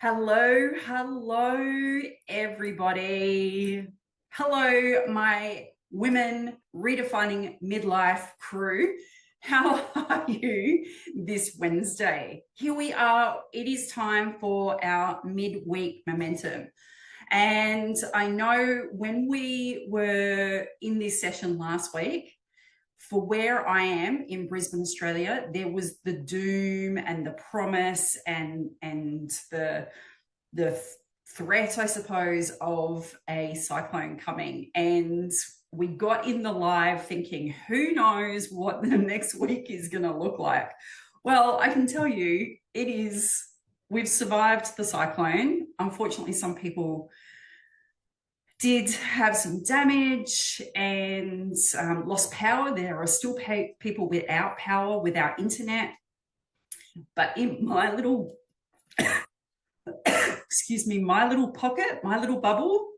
Hello, everybody. Hello, my women redefining midlife crew. How are you this Wednesday? Here we are. It is time for our midweek momentum. And I know when we were in this session last week, for where I am in Brisbane, Australia, there was the doom and the promise and the threat, I suppose, of a cyclone coming. And we got in the live thinking, who knows what the next week is going to look like? Well, I can tell you, we've survived the cyclone. Unfortunately, some people did have some damage and lost power. There are still people without power, without internet. But in my little, excuse me, my little pocket, my little bubble,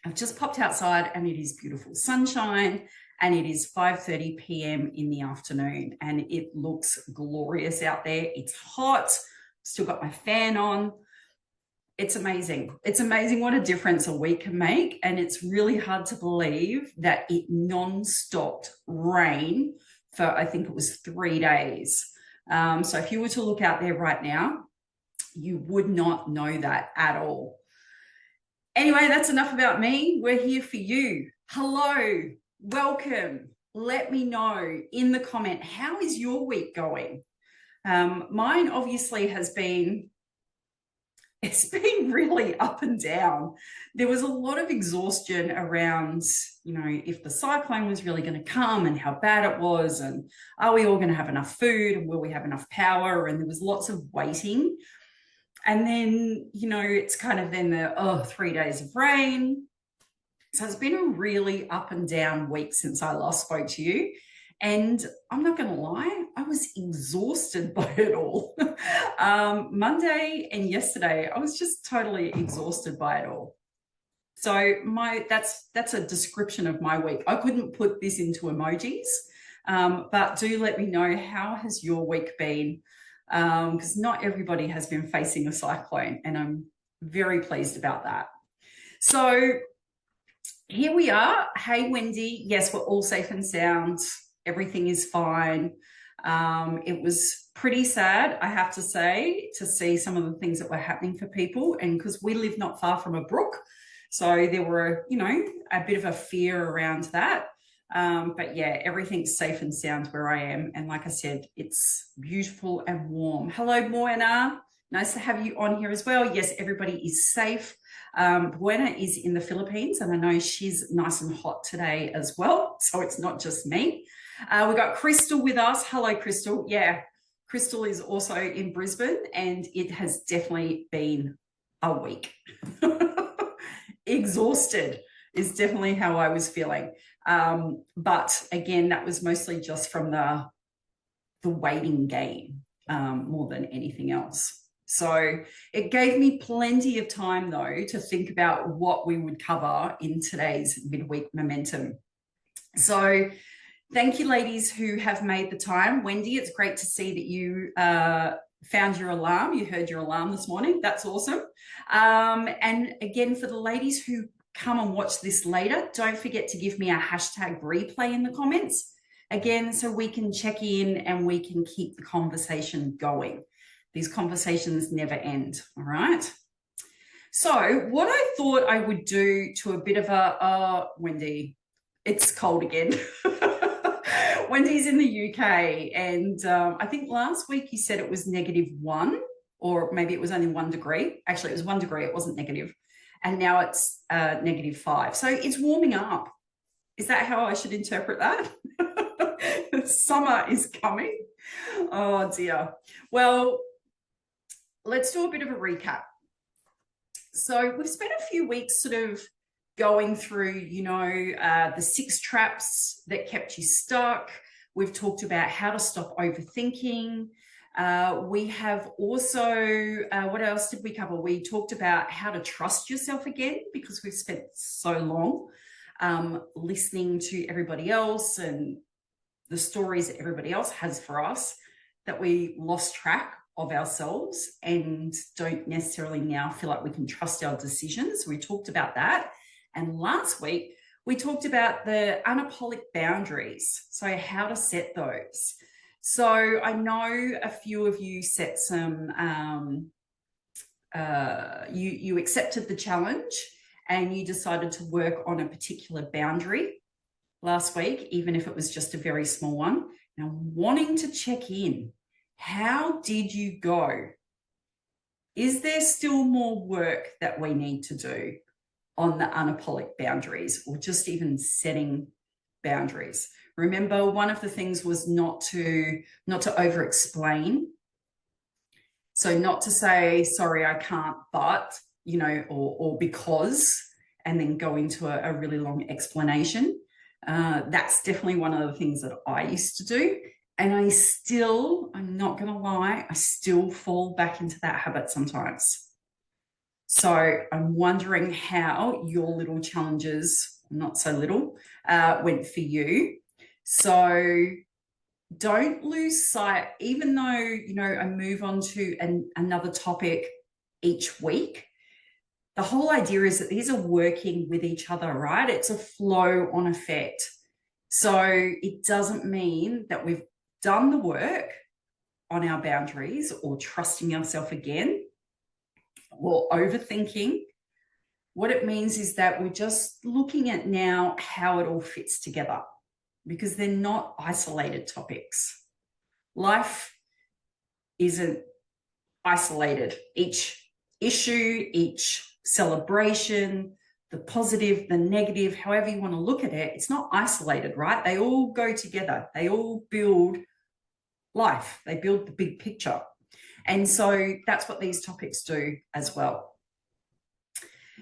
I've just popped outside and it is beautiful sunshine and it is 5:30 p.m. in the afternoon and it looks glorious out there. It's hot. Still got my fan on. It's amazing. It's amazing what a difference a week can make. And it's really hard to believe that it non-stopped rain for, I think it was 3 days. So if you were to look out there right now, you would not know that at all. Anyway, that's enough about me. We're here for you. Hello, welcome. Let me know in the comment, how is your week going? Mine obviously it's been really up and down. There was a lot of exhaustion around, if the cyclone was really going to come and how bad it was, and are we all going to have enough food and will we have enough power? And there was lots of waiting. And then, it's kind of then 3 days of rain. So it's been a really up and down week since I last spoke to you. And I'm not going to lie, I was exhausted by it all. Monday and yesterday, I was just totally exhausted by it all. So that's a description of my week. I couldn't put this into emojis, but do let me know, how has your week been? Because not everybody has been facing a cyclone, and I'm very pleased about that. So here we are. Hey, Wendy. Yes, we're all safe and sound. Everything is fine. It was pretty sad, I have to say, to see some of the things that were happening for people. And because we live not far from a brook, so there were, a bit of a fear around that. But yeah, everything's safe and sound where I am. And like I said, it's beautiful and warm. Hello, Moana. Nice to have you on here as well. Yes, everybody is safe. Buena is in the Philippines, and I know she's nice and hot today as well. So it's not just me. We got Crystal with us. Hello, Crystal. Yeah, Crystal is also in Brisbane, and it has definitely been a week. Exhausted is definitely how I was feeling. But again, that was mostly just from the waiting game more than anything else. So it gave me plenty of time, though, to think about what we would cover in today's midweek momentum. So thank you, ladies who have made the time. Wendy, it's great to see that you found your alarm. You heard your alarm this morning. That's awesome. And again, for the ladies who come and watch this later, don't forget to give me a hashtag replay in the comments. Again, so we can check in and we can keep the conversation going. These conversations never end, all right? So what I thought I would do to a bit of Wendy, it's cold again. Wendy's in the UK, and I think last week you said it was -1, or maybe it was only 1 degree. Actually, it was 1 degree. It wasn't negative. And now it's -5. So it's warming up. Is that how I should interpret that? Summer is coming. Oh, dear. Well, let's do a bit of a recap. So we've spent a few weeks sort of going through, the 6 traps that kept you stuck. We've talked about how to stop overthinking. We have also, what else did we cover? We talked about how to trust yourself again, because we've spent so long listening to everybody else and the stories that everybody else has for us that we lost track of ourselves and don't necessarily now feel like we can trust our decisions. We talked about that. And last week, we talked about the unapologetic boundaries. So how to set those. So I know a few of you set some, you accepted the challenge and you decided to work on a particular boundary last week, even if it was just a very small one. Now, wanting to check in, how did you go? Is there still more work that we need to do on the unapologetic boundaries, or just even setting boundaries? Remember, one of the things was not to over explain. So not to say, sorry, I can't, but, you know, or because, and then go into a really long explanation. That's definitely one of the things that I used to do. And I'm not going to lie, I still fall back into that habit sometimes. So I'm wondering how your little challenges, not so little, went for you. So don't lose sight, even though, you know, I move on to another topic each week. The whole idea is that these are working with each other, right? It's a flow on effect. So it doesn't mean that we've done the work on our boundaries or trusting ourselves again or overthinking. What it means is that we're just looking at now how it all fits together, because they're not isolated topics. Life isn't isolated. Each issue, each celebration, the positive, the negative, however you want to look at it, it's not isolated, right? They all go together. They all build life. They build the big picture. And so that's what these topics do as well.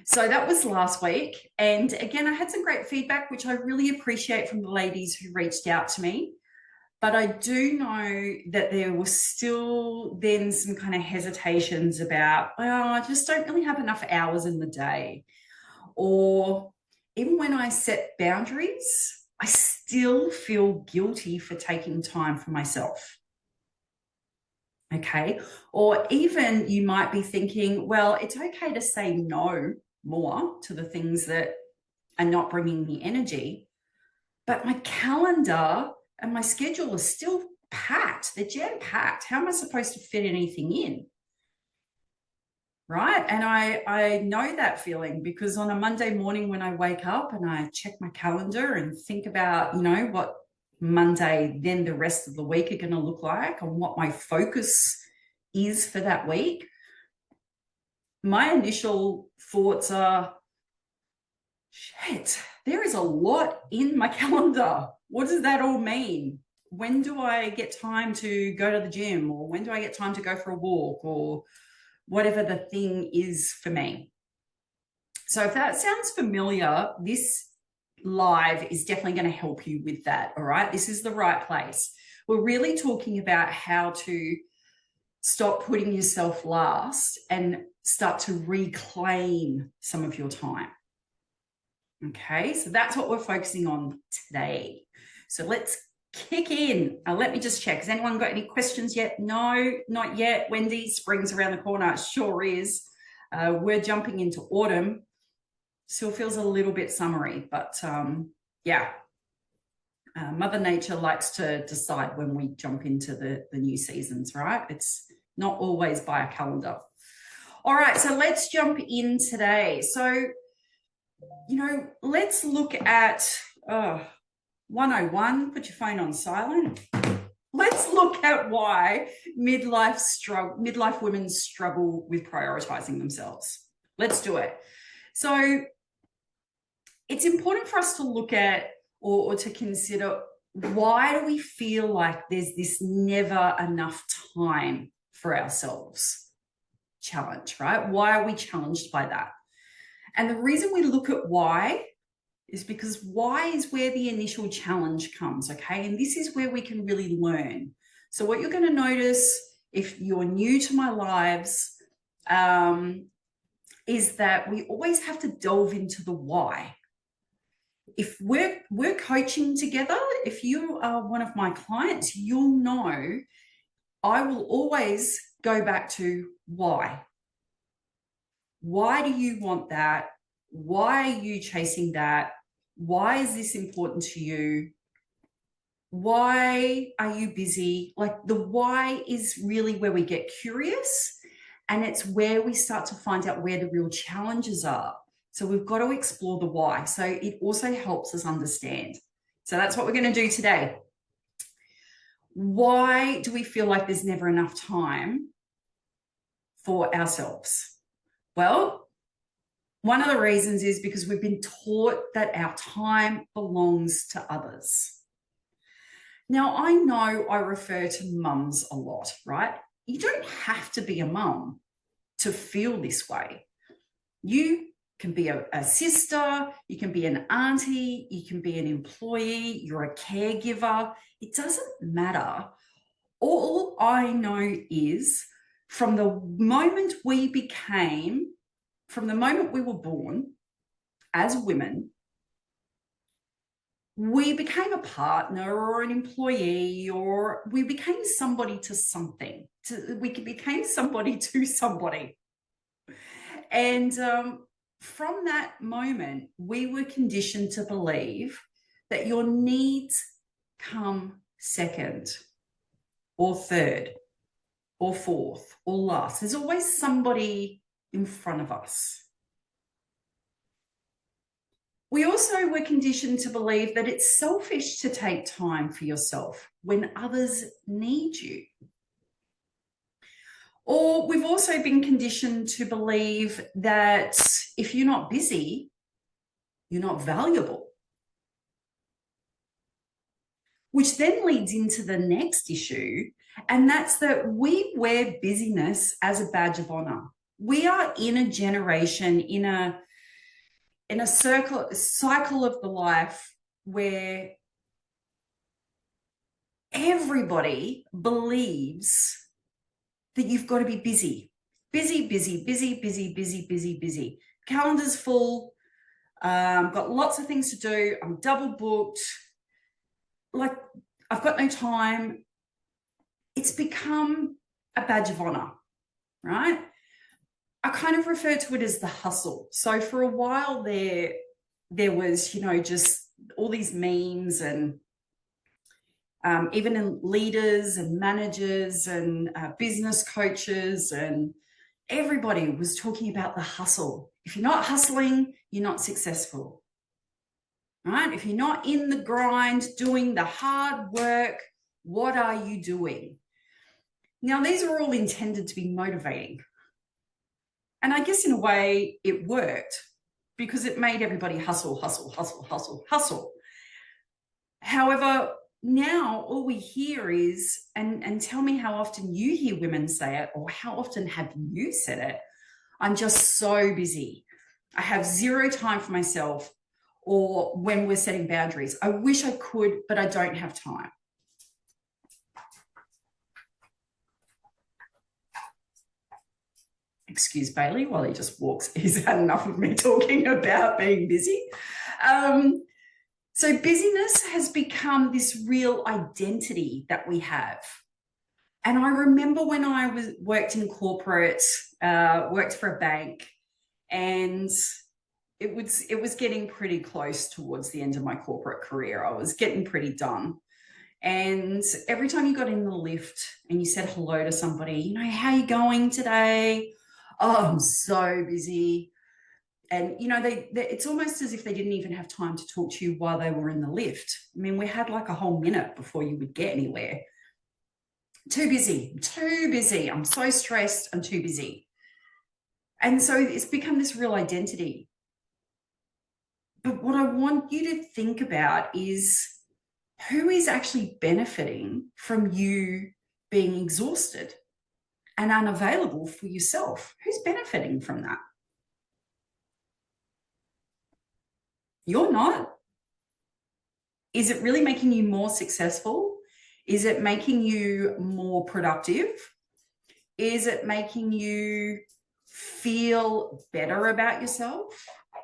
So that was last week. And again, I had some great feedback, which I really appreciate from the ladies who reached out to me. But I do know that there was still then some kind of hesitations about, well, I just don't really have enough hours in the day. Or even when I set boundaries, I still feel guilty for taking time for myself. Okay. Or even you might be thinking, well, it's okay to say no more to the things that are not bringing me energy, but my calendar and my schedule is still packed. They're jam-packed. How am I supposed to fit anything in? Right? And I know that feeling, because on a Monday morning when I wake up and I check my calendar and think about, you know, what Monday, then the rest of the week are going to look like and what my focus is for that week, my initial thoughts are, shit, there is a lot in my calendar. What does that all mean? When do I get time to go to the gym, or when do I get time to go for a walk, or whatever the thing is for me? So if that sounds familiar, this live is definitely going to help you with that. All right. This is the right place. We're really talking about how to stop putting yourself last and start to reclaim some of your time. Okay. So that's what we're focusing on today. So let's kick in. Let me just check. Has anyone got any questions yet? No, not yet. Wendy, spring's around the corner. It sure is. We're jumping into autumn. Still feels a little bit summery, but yeah. Mother Nature likes to decide when we jump into the new seasons, right? It's not always by a calendar. All right, so let's jump in today. So, you know, let's look at 101, put your phone on silent. Let's look at why midlife women struggle with prioritizing themselves. Let's do it. So it's important for us to look at or to consider, why do we feel like there's this never enough time for ourselves challenge, right? Why are we challenged by that? And the reason we look at why is because why is where the initial challenge comes, okay? And this is where we can really learn. So what you're going to notice if you're new to my lives is that we always have to delve into the why. If we're coaching together, if you are one of my clients, you'll know I will always go back to why. Why do you want that? Why are you chasing that? Why is this important to you? Why are you busy? Like, the why is really where we get curious, and it's where we start to find out where the real challenges are. So we've got to explore the why. So it also helps us understand. So that's what we're going to do today. Why do we feel like there's never enough time for ourselves? Well, one of the reasons is because we've been taught that our time belongs to others. Now, I know I refer to mums a lot, right? You don't have to be a mum to feel this way. You can be a sister, you can be an auntie, you can be an employee, you're a caregiver. It doesn't matter. All I know is from the moment we were born as women, we became a partner or an employee, or we became somebody to something. We became somebody to somebody. And from that moment, we were conditioned to believe that your needs come second or third or fourth or last. There's always somebody in front of us. We also were conditioned to believe that it's selfish to take time for yourself when others need you. Or we've also been conditioned to believe that if you're not busy, you're not valuable. Which then leads into the next issue, and that's that we wear busyness as a badge of honor. We are in a generation, in a cycle of the life where everybody believes that you've got to be busy. Busy, busy, busy, busy, busy, busy, busy. Calendar's full. Got lots of things to do. I'm double booked. Like, I've got no time. It's become a badge of honor, right? I kind of refer to it as the hustle. So for a while there was, just all these memes, and even in leaders and managers and business coaches, and everybody was talking about the hustle. If you're not hustling, you're not successful, right? If you're not in the grind, doing the hard work, what are you doing? Now, these are all intended to be motivating. And I guess in a way it worked, because it made everybody hustle, hustle, hustle, hustle, hustle. However, now all we hear is, and tell me how often you hear women say it, or how often have you said it, I'm just so busy. I have zero time for myself. Or when we're setting boundaries, I wish I could, but I don't have time. Excuse Bailey while he just walks. He's had enough of me talking about being busy. So busyness has become this real identity that we have. And I remember when I worked in corporate, worked for a bank, and it was getting pretty close towards the end of my corporate career. I was getting pretty done. And every time you got in the lift and you said hello to somebody, how are you going today? Oh, I'm so busy. And, it's almost as if they didn't even have time to talk to you while they were in the lift. I mean, we had like a whole minute before you would get anywhere. Too busy, too busy. I'm so stressed. I'm too busy. And so it's become this real identity. But what I want you to think about is, who is actually benefiting from you being exhausted and unavailable for yourself? Who's benefiting from that? You're not. Is it really making you more successful? Is it making you more productive? Is it making you feel better about yourself?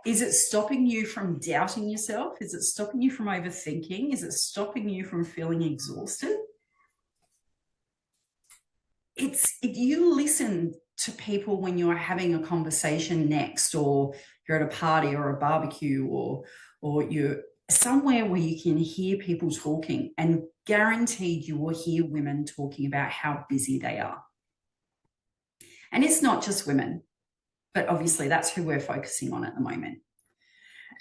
Is it stopping you from doubting yourself? Is it stopping you from overthinking? Is it stopping you from feeling exhausted? you listen to people when you're having a conversation next, or you're at a party or a barbecue, or you're somewhere where you can hear people talking, and guaranteed you will hear women talking about how busy they are. And it's not just women, but obviously that's who we're focusing on at the moment.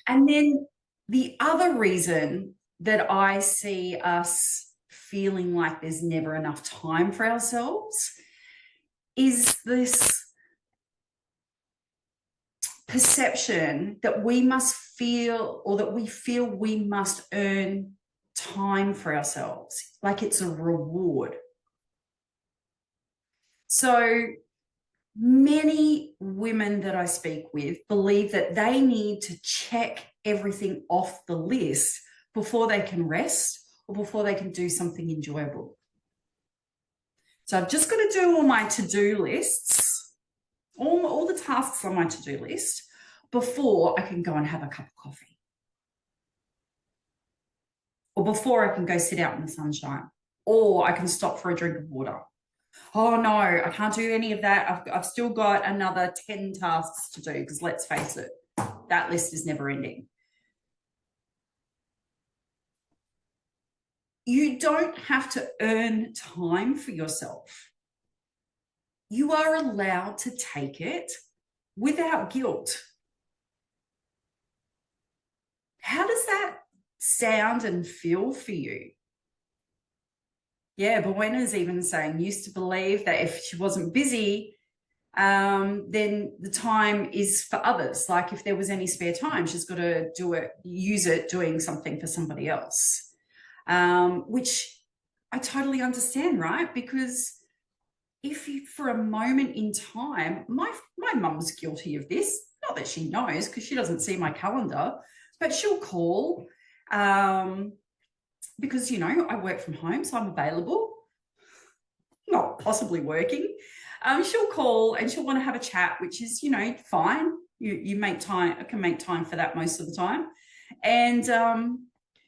And then the other reason that I see us feeling like there's never enough time for ourselves is this perception that we must feel, or that we feel we must earn time for ourselves, like it's a reward. So many women that I speak with believe that they need to check everything off the list before they can rest or before they can do something enjoyable. So I've just got to do all my to-do lists, all the tasks on my to-do list, before I can go and have a cup of coffee, or before I can go sit out in the sunshine, or I can stop for a drink of water. Oh no, I can't do any of that. I've still got another 10 tasks to do, because let's face it, that list is never ending. You don't have to earn time for yourself. You are allowed to take it without guilt. How does that sound and feel for you? Yeah, Buena's even saying, used to believe that if she wasn't busy, then the time is for others. Like if there was any spare time, she's got to use it doing something for somebody else, which I totally understand, right? Because if you, for a moment in time, my mum's guilty of this, not that she knows because she doesn't see my calendar, but she'll call, because, I work from home, so I'm available, not possibly working. She'll call and she'll want to have a chat, which is, fine. You make time, I can make time for that most of the time. And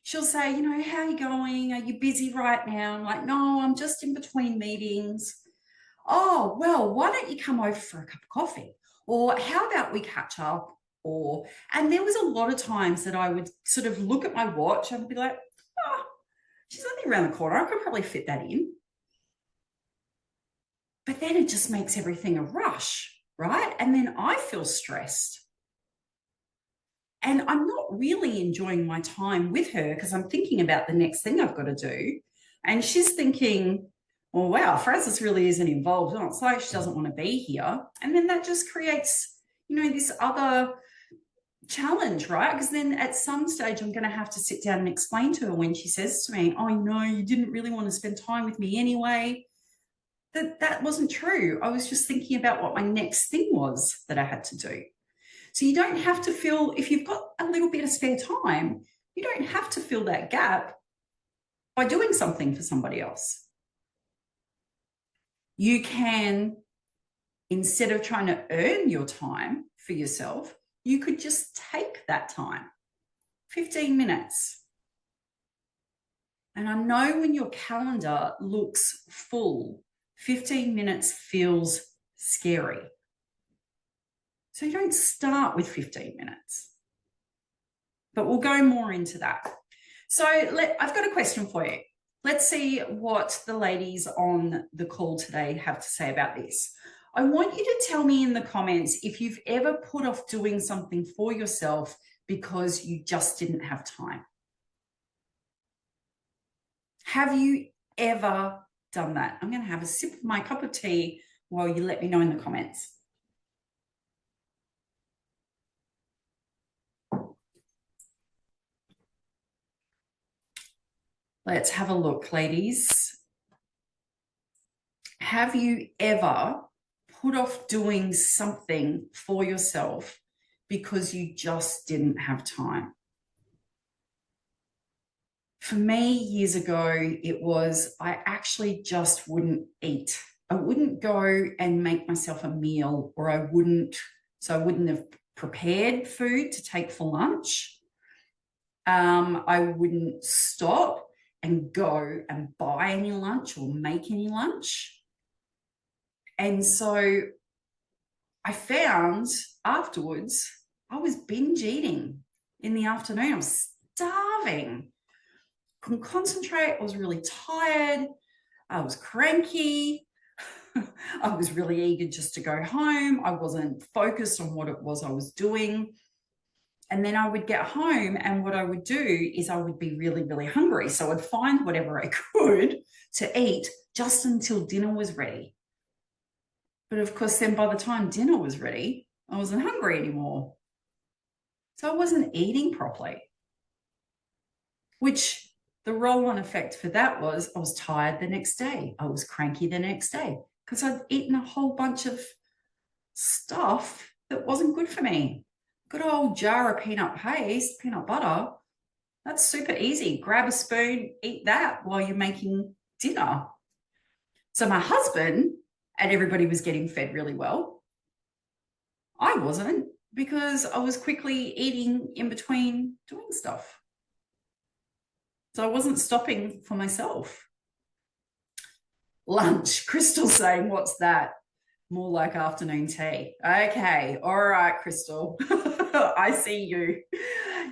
she'll say, how are you going? Are you busy right now? I'm like, no, I'm just in between meetings. Oh, well, why don't you come over for a cup of coffee? Or how about we catch up? And there was a lot of times that I would sort of look at my watch and be like, oh, she's only around the corner. I could probably fit that in. But then it just makes everything a rush, right? And then I feel stressed. And I'm not really enjoying my time with her because I'm thinking about the next thing I've got to do. And she's thinking, well, wow, Frances really isn't involved. Oh, it's like she doesn't want to be here. And then that just creates, this other challenge, right? Because then at some stage I'm going to have to sit down and explain to her when she says to me, oh, no, you didn't really want to spend time with me anyway. That wasn't true. I was just thinking about what my next thing was that I had to do. So you don't have to feel, if you've got a little bit of spare time, you don't have to fill that gap by doing something for somebody else. You can, instead of trying to earn your time for yourself, you could just take that time, 15 minutes. And I know when your calendar looks full, 15 minutes feels scary. So you don't start with 15 minutes. But we'll go more into that. So I've got a question for you. Let's see what the ladies on the call today have to say about this. I want you to tell me in the comments if you've ever put off doing something for yourself because you just didn't have time. Have you ever done that? I'm going to have a sip of my cup of tea while you let me know in the comments. Let's have a look, ladies. Have you ever put off doing something for yourself because you just didn't have time? For me, years ago, it was I actually just wouldn't eat. I wouldn't go and make myself a meal, or I wouldn't have prepared food to take for lunch. I wouldn't stop and go and buy any lunch or make any lunch. And so I found afterwards I was binge eating in the afternoon. I was starving, couldn't concentrate. I was really tired. I was cranky. I was really eager just to go home. I wasn't focused on what it was I was doing. And then I would get home, and what I would do is I would be really, really hungry. So I'd find whatever I could to eat just until dinner was ready. But of course, then by the time dinner was ready, I wasn't hungry anymore. So I wasn't eating properly, which the roll-on effect for that was I was tired the next day. I was cranky the next day because I'd eaten a whole bunch of stuff that wasn't good for me. Good old jar of peanut paste, peanut butter. That's super easy. Grab a spoon, eat that while you're making dinner. So my husband and everybody was getting fed really well. I wasn't, because I was quickly eating in between doing stuff. So I wasn't stopping for myself. Lunch. Crystal saying, what's that? More like afternoon tea. Okay. All right, Crystal. I see you.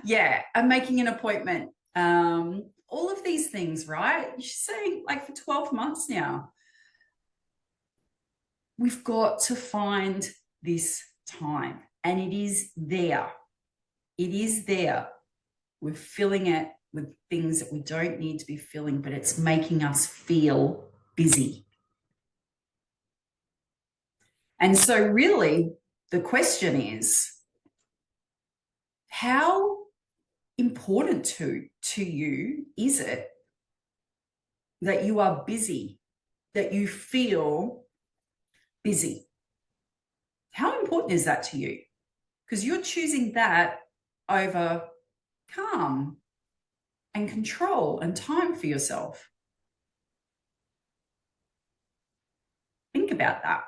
Yeah. I'm making an appointment. All of these things, right? She's saying like for 12 months now. We've got to find this time, and it is there. It is there. We're filling it with things that we don't need to be filling, but it's making us feel busy. And so really the question is, how important to you is it that you are busy, that you feel busy? How important is that to you? Because you're choosing that over calm and control and time for yourself. Think about that.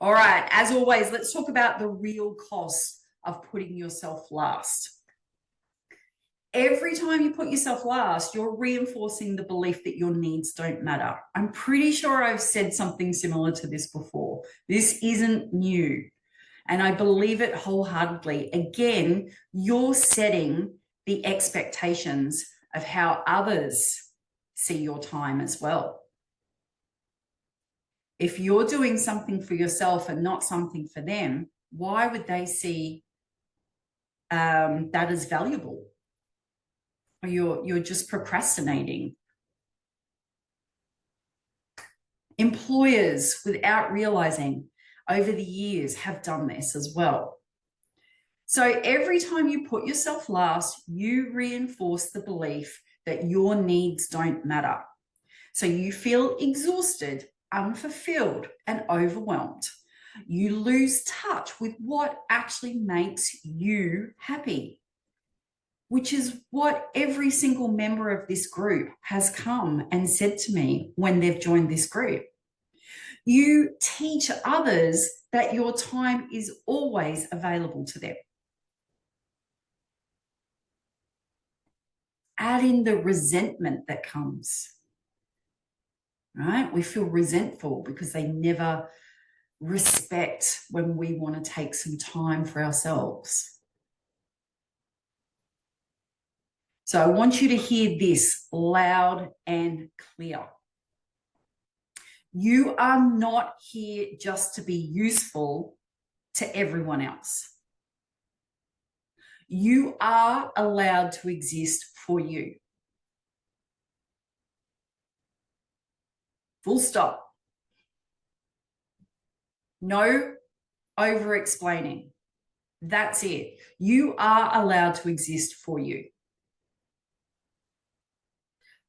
All right, as always, let's talk about the real cost of putting yourself last. Every time you put yourself last, you're reinforcing the belief that your needs don't matter. I'm pretty sure I've said something similar to this before. This isn't new, and I believe it wholeheartedly. Again, you're setting the expectations of how others see your time as well. If you're doing something for yourself and not something for them, why would they see that as valuable? Or you're just procrastinating. Employers, without realizing, over the years have done this as well. So every time you put yourself last, you reinforce the belief that your needs don't matter. So you feel exhausted, unfulfilled, and overwhelmed. You lose touch with what actually makes you happy, which is what every single member of this group has come and said to me when they've joined this group. You teach others that your time is always available to them. Add in the resentment that comes, right? We feel resentful because they never respect when we want to take some time for ourselves. So I want you to hear this loud and clear. You are not here just to be useful to everyone else. You are allowed to exist for you. Full stop. No over-explaining. That's it. You are allowed to exist for you.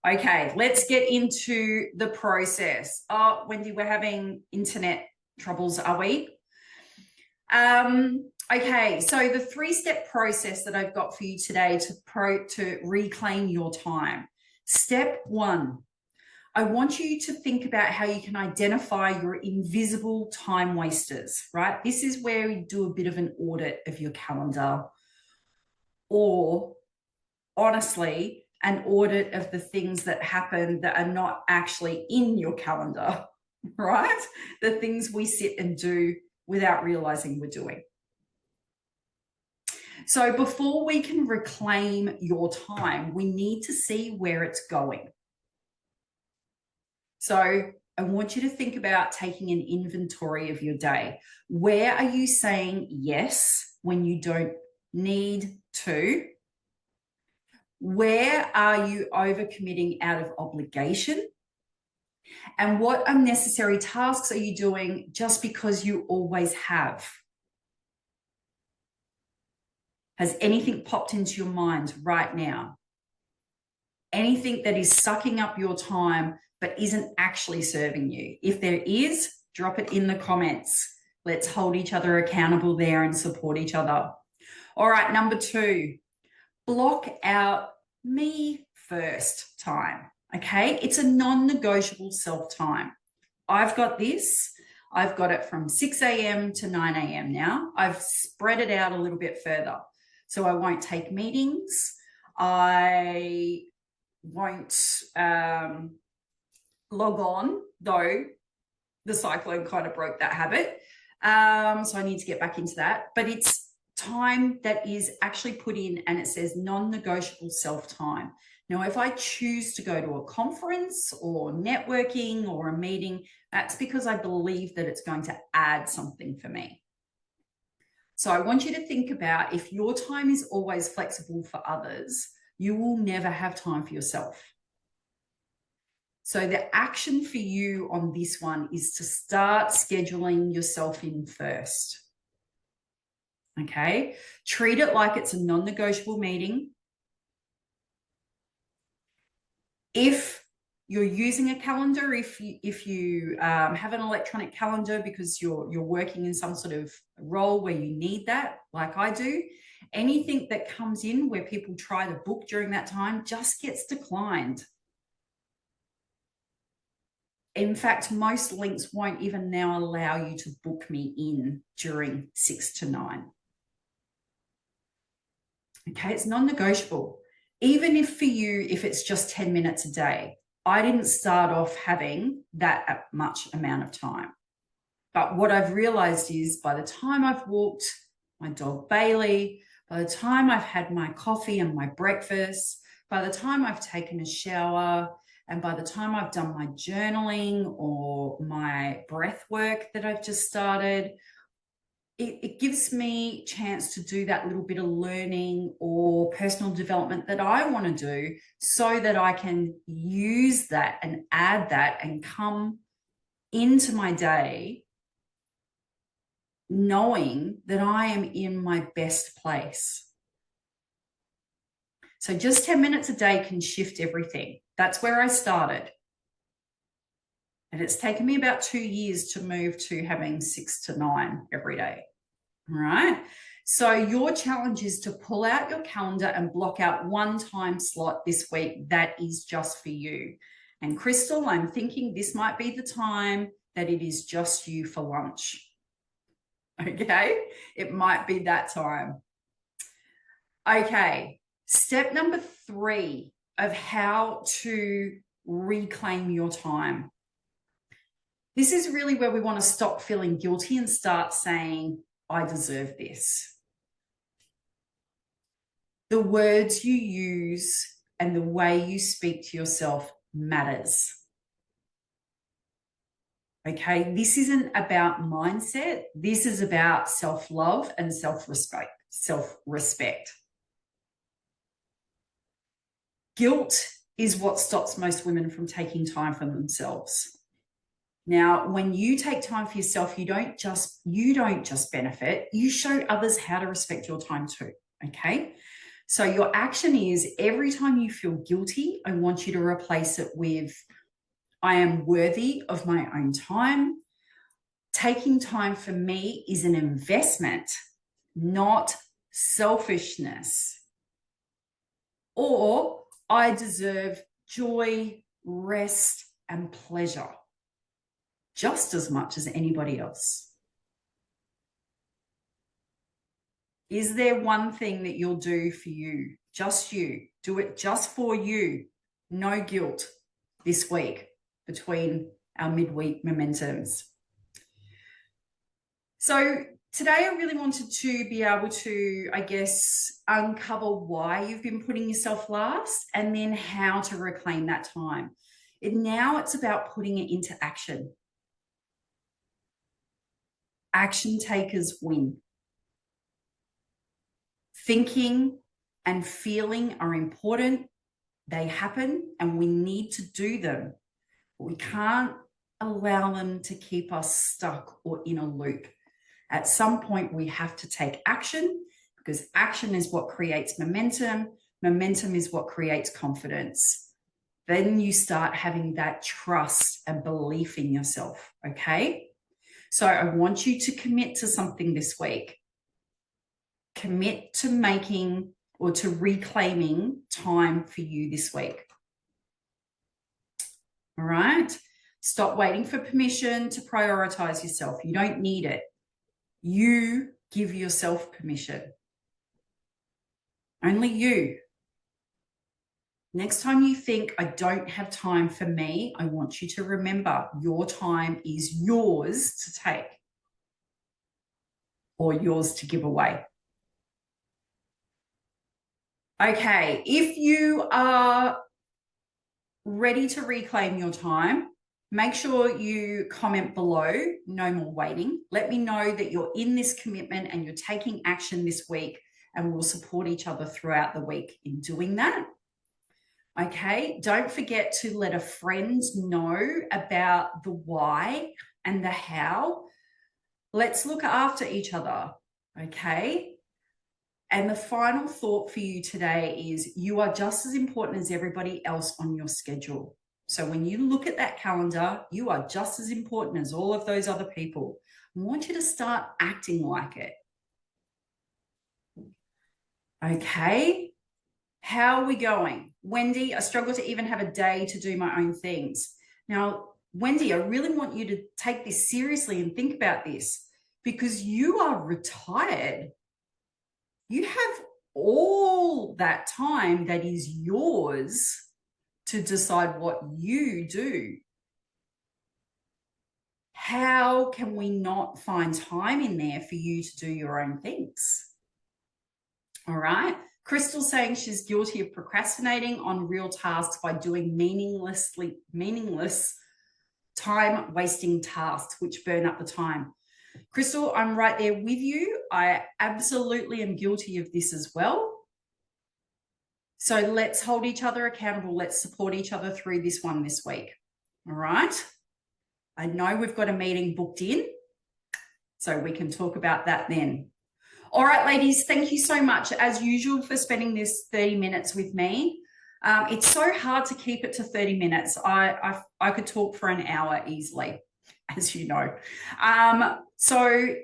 Okay, let's get into the process. Oh, Wendy, we're having internet troubles, are we? Okay, so the 3-step process that I've got for you today to reclaim your time. Step 1, I want you to think about how you can identify your invisible time wasters, right? This is where you do a bit of an audit of your calendar, or honestly, an audit of the things that happen that are not actually in your calendar. right? The things we sit and do without realizing we're doing. So before we can reclaim your time, we need to see where it's going. So I want you to think about taking an inventory of your day. Where are you saying yes when you don't need to? Where are you overcommitting out of obligation? And what unnecessary tasks are you doing just because you always have? Has anything popped into your mind right now? Anything that is sucking up your time but isn't actually serving you? If there is, drop it in the comments. Let's hold each other accountable there and support each other. All right, number 2, block out me first time. Okay, it's a non-negotiable self-time. I've got this. I've got it from 6 a.m. to 9 a.m. now. I've spread it out a little bit further. So I won't take meetings. I won't log on, though the cyclone kind of broke that habit. So I need to get back into that. But it's time that is actually put in, and it says non-negotiable self-time. Now, if I choose to go to a conference or networking or a meeting, that's because I believe that it's going to add something for me. So I want you to think about, if your time is always flexible for others, you will never have time for yourself. So the action for you on this one is to start scheduling yourself in first. Okay? Treat it like it's a non-negotiable meeting. If you're using a calendar, if you have an electronic calendar because you're working in some sort of role where you need that, like I do, anything that comes in where people try to book during that time just gets declined. In fact, most links won't even now allow you to book me in during 6 to 9. Okay, it's non-negotiable. Even if for you, if it's just 10 minutes a day, I didn't start off having that much amount of time. But what I've realized is by the time I've walked my dog Bailey, by the time I've had my coffee and my breakfast, by the time I've taken a shower, and by the time I've done my journaling or my breath work that I've just started, it gives me a chance to do that little bit of learning or personal development that I want to do, so that I can use that and add that and come into my day knowing that I am in my best place. So just 10 minutes a day can shift everything. That's where I started. And it's taken me about 2 years to move to having 6 to 9 every day. All right. So your challenge is to pull out your calendar and block out one time slot this week that is just for you. And Crystal, I'm thinking this might be the time that it is just you for lunch. Okay. It might be that time. Okay. Step number 3 of how to reclaim your time. This is really where we want to stop feeling guilty and start saying, I deserve this. The words you use and the way you speak to yourself matters. Okay, this isn't about mindset. This is about self-love and self-respect. Guilt is what stops most women from taking time for themselves. Now, when you take time for yourself, you don't just benefit, you show others how to respect your time too, okay? So your action is, every time you feel guilty, I want you to replace it with, I am worthy of my own time. Taking time for me is an investment, not selfishness. Or I deserve joy, rest, and pleasure just as much as anybody else. Is there one thing that you'll do for you, just you? Do it just for you. No guilt this week between our midweek momentums. So today I really wanted to be able to, I guess, uncover why you've been putting yourself last and then how to reclaim that time. Now it's about putting it into action. Action takers win. Thinking and feeling are important. They happen and we need to do them. But we can't allow them to keep us stuck or in a loop. At some point, we have to take action because action is what creates momentum. Momentum is what creates confidence. Then you start having that trust and belief in yourself, okay? So I want you to commit to something this week. Commit to making or to reclaiming time for you this week. All right? Stop waiting for permission to prioritize yourself. You don't need it. You give yourself permission. Only you. Next time you think, I don't have time for me, I want you to remember your time is yours to take or yours to give away. Okay, if you are ready to reclaim your time, make sure you comment below, no more waiting. Let me know that you're in this commitment and you're taking action this week, and we'll support each other throughout the week in doing that. Okay, don't forget to let a friend know about the why and the how. Let's look after each other, okay? And the final thought for you today is you are just as important as everybody else on your schedule. So when you look at that calendar, you are just as important as all of those other people. I want you to start acting like it. Okay, how are we going? Wendy, I struggle to even have a day to do my own things. Now, Wendy, I really want you to take this seriously and think about this because you are retired. You have all that time that is yours to decide what you do. How can we not find time in there for you to do your own things? All right. Crystal's saying she's guilty of procrastinating on real tasks by doing meaningless time wasting tasks, which burn up the time. Crystal, I'm right there with you. I absolutely am guilty of this as well. So let's hold each other accountable. Let's support each other through this one this week. All right. I know we've got a meeting booked in, so we can talk about that then. All right, ladies, thank you so much, as usual, for spending this 30 minutes with me. It's so hard to keep it to 30 minutes. I could talk for an hour easily, as you know. So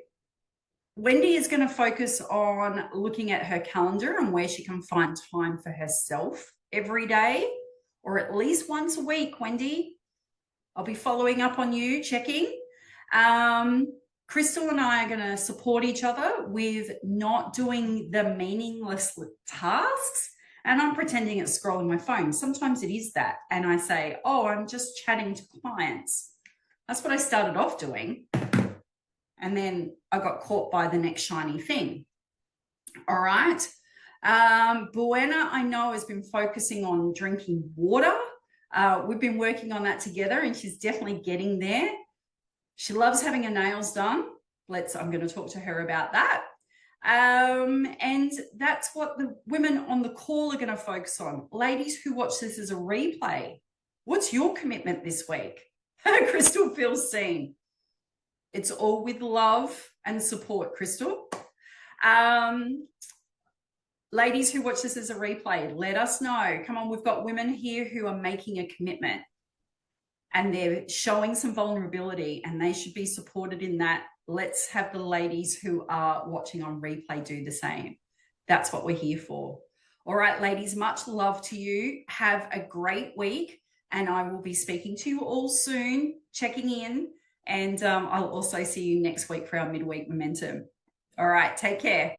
Wendy is going to focus on looking at her calendar and where she can find time for herself every day, or at least once a week, Wendy. I'll be following up on you, checking. Crystal and I are going to support each other with not doing the meaningless tasks. And I'm pretending it's scrolling my phone. Sometimes it is that. And I say, oh, I'm just chatting to clients. That's what I started off doing. And then I got caught by the next shiny thing. All right. Buena, I know, has been focusing on drinking water. We've been working on that together and she's definitely getting there. She loves having her nails done. I'm going to talk to her about that. And that's what the women on the call are going to focus on. Ladies who watch this as a replay, what's your commitment this week? Crystal feels seen. It's all with love and support, Crystal. Ladies who watch this as a replay, let us know. Come on, we've got women here who are making a commitment and they're showing some vulnerability and they should be supported in that. Let's have the ladies who are watching on replay do the same. That's what we're here for. All right, ladies, much love to you. Have a great week and I will be speaking to you all soon, checking in, and I'll also see you next week for our midweek momentum. All right, take care.